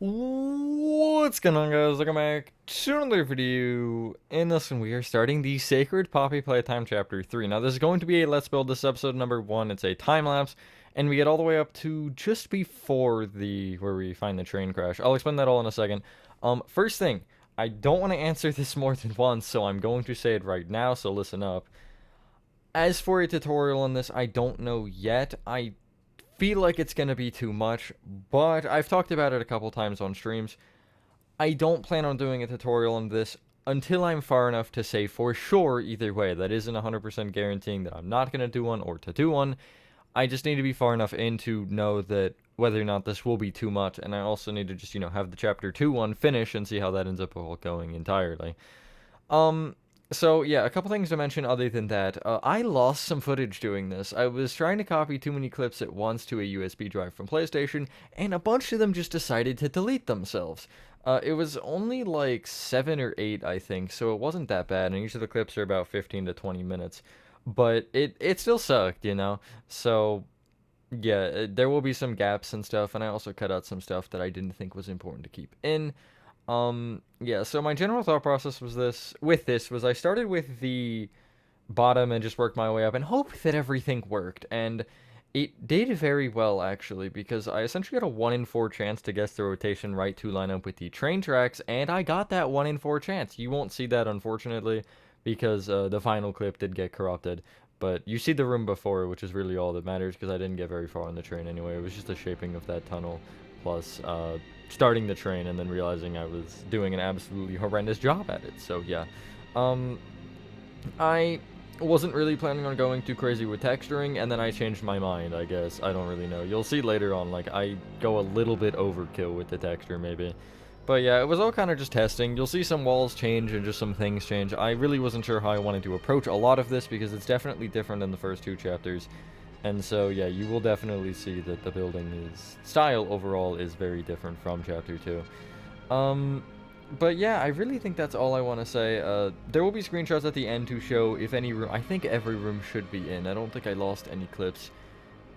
What's going on, guys? Welcome back to another video. In this one, we are starting the Sacred Poppy Playtime Chapter 3. Now, this is going to be a Let's Build This episode number 1. It's a time lapse, and we get all the way up to just before where we find the train crash. I'll explain that all in a second. First thing, I don't want to answer this more than once, so I'm going to say it right now, so listen up. As for a tutorial on this, I don't know yet. I feel like it's going to be too much, but I've talked about it a couple times on streams. I don't plan on doing a tutorial on this until I'm far enough to say for sure either way. That isn't 100% guaranteeing that I'm not going to do one or to do one. I just need to be far enough in to know that whether or not this will be too much, and I also need to just, have the chapter 2 one finish and see how that ends up all going entirely. So yeah, a couple things to mention other than that. I lost some footage doing this. I was trying to copy too many clips at once to a USB drive from PlayStation, and a bunch of them just decided to delete themselves. It was only like 7 or 8, I think, so it wasn't that bad, and each of the clips are about 15 to 20 minutes. But it still sucked, So yeah, there will be some gaps and stuff, and I also cut out some stuff that I didn't think was important to keep in. Yeah, so my general thought process was I started with the bottom and just worked my way up and hoped that everything worked. And it did very well, actually, because I essentially got a 1 in 4 chance to guess the rotation right to line up with the train tracks, and I got that 1 in 4 chance. You won't see that, unfortunately, because the final clip did get corrupted. But you see the room before, which is really all that matters, because I didn't get very far on the train anyway. It was just the shaping of that tunnel, plus starting the train and then realizing I was doing an absolutely horrendous job at it. So yeah, I wasn't really planning on going too crazy with texturing, and then I changed my mind, I guess. I don't really know. You'll see later on, like, I go a little bit overkill with the texture, maybe. But yeah, it was all kind of just testing. You'll see some walls change and just some things change. I really wasn't sure how I wanted to approach a lot of this because it's definitely different than the first 2 chapters. And so, yeah, you will definitely see that the building style overall is very different from chapter 2. But yeah, I really think that's all I want to say. There will be screenshots at the end to show if any room. I think every room should be in. I don't think I lost any clips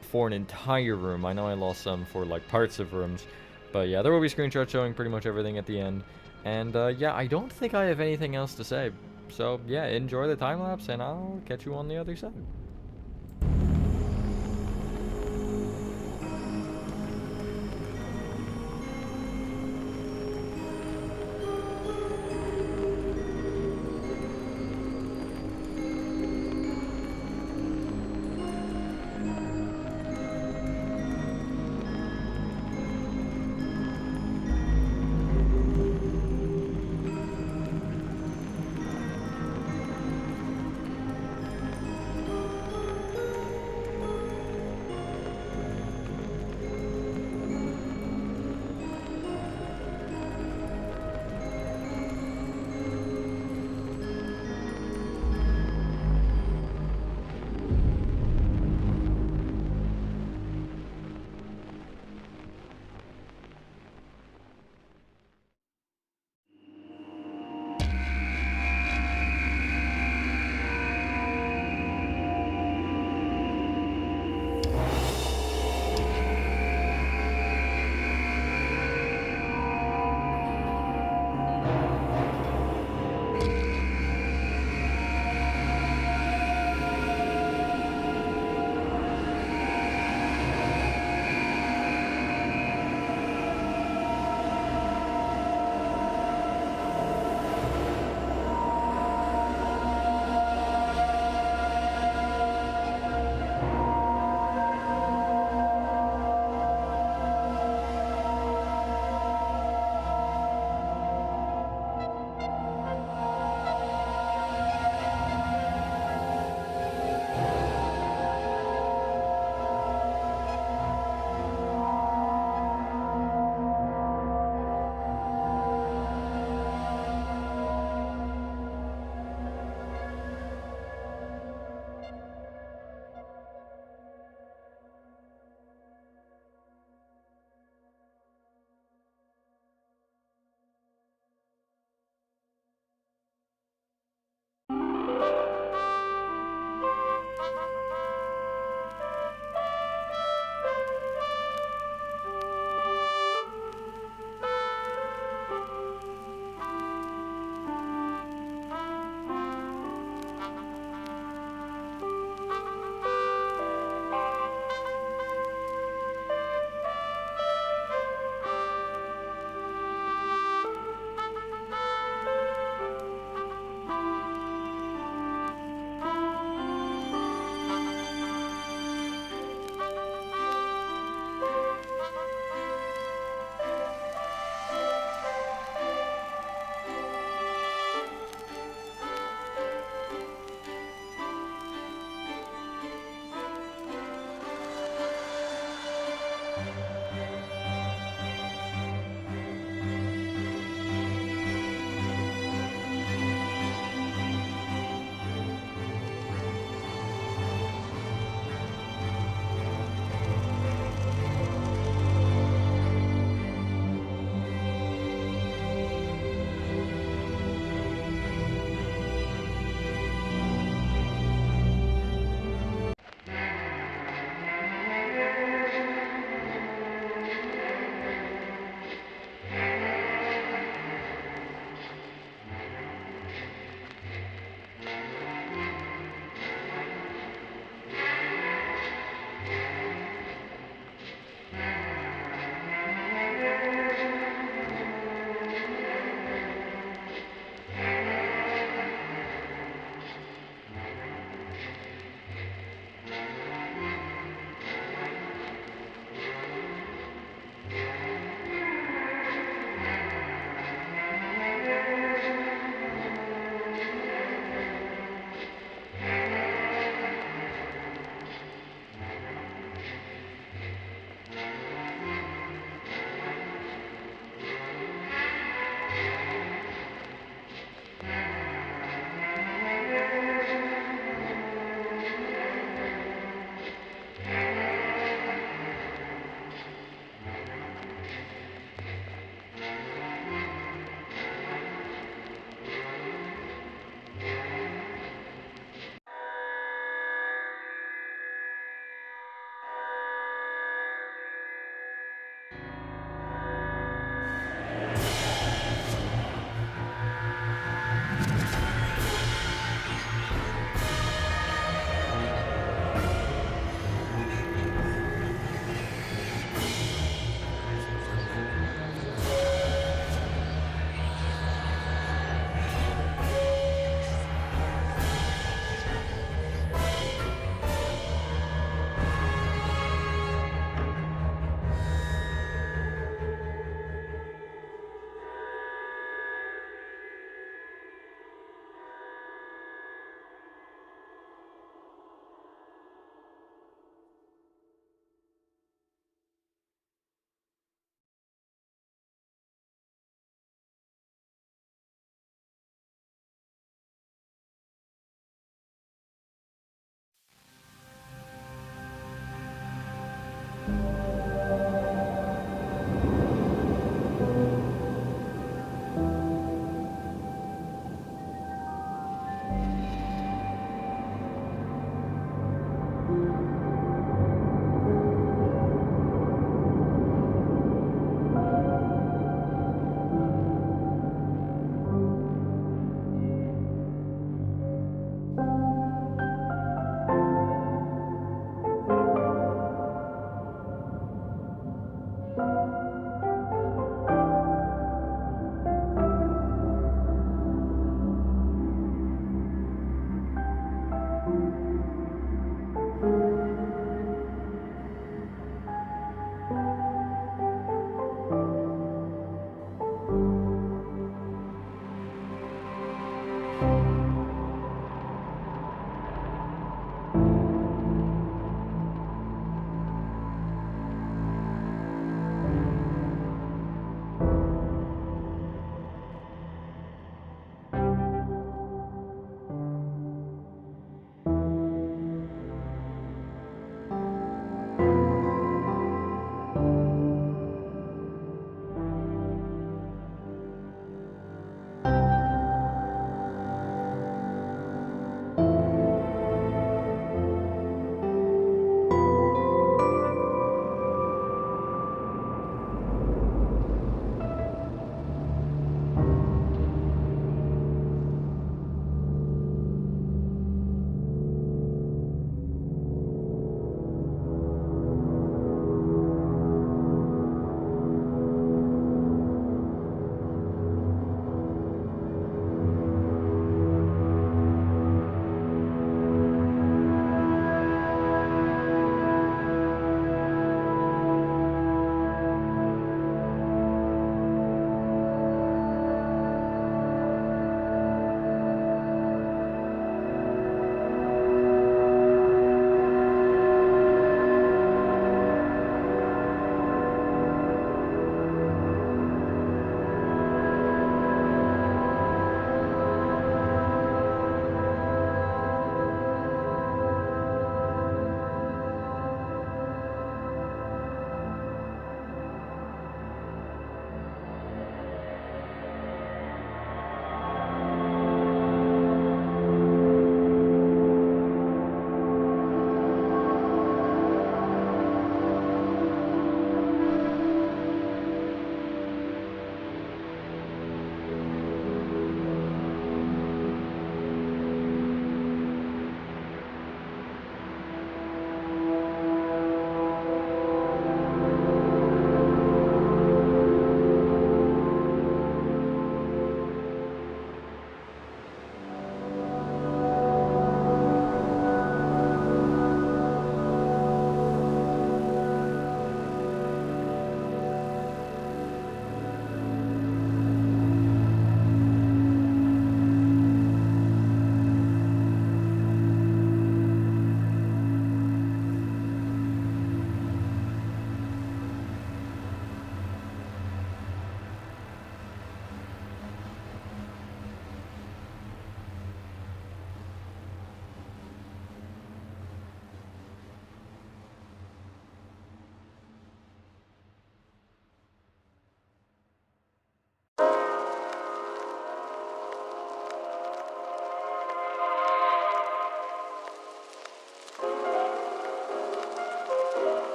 for an entire room. I know I lost some for, like, parts of rooms. But yeah, there will be screenshots showing pretty much everything at the end. And yeah, I don't think I have anything else to say. So yeah, enjoy the time lapse, and I'll catch you on the other side.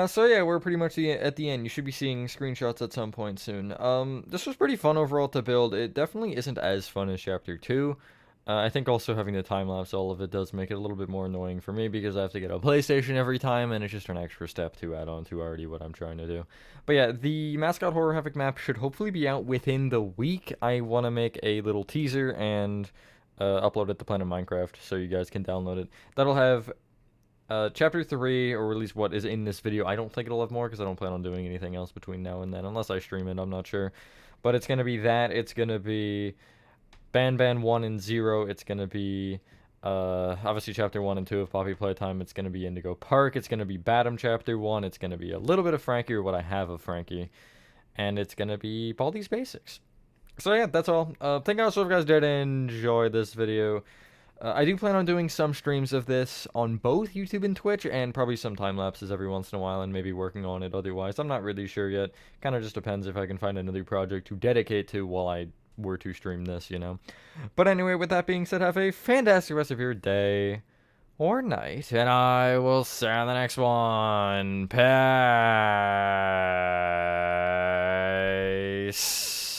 So yeah, we're pretty much at the end. You should be seeing screenshots at some point soon. This was pretty fun overall to build. It definitely isn't as fun as Chapter 2. I think also having the time-lapse, all of it does make it a little bit more annoying for me because I have to get a PlayStation every time, and it's just an extra step to add on to already what I'm trying to do. But yeah, the Mascot Horror Havoc map should hopefully be out within the week. I want to make a little teaser and upload it to Planet Minecraft so you guys can download it. That'll have Chapter 3, or at least what is in this video. I don't think it'll have more because I don't plan on doing anything else between now and then, unless I stream it, I'm not sure. But it's going to be that. It's going to be Ban 1 and 0. It's going to be, obviously, Chapter 1 and 2 of Poppy Playtime. It's going to be Indigo Park. It's going to be Badam Chapter 1. It's going to be a little bit of Frankie, or what I have of Frankie. And it's going to be Baldi's Basics. So yeah, that's all. Thank you all so if you guys did enjoy this video. I do plan on doing some streams of this on both YouTube and Twitch, and probably some time lapses every once in a while, and maybe working on it otherwise. I'm not really sure yet. Kind of just depends if I can find another project to dedicate to while I were to stream this, you know. But anyway, with that being said, have a fantastic rest of your day or night, and I will see you on the next one. Peace.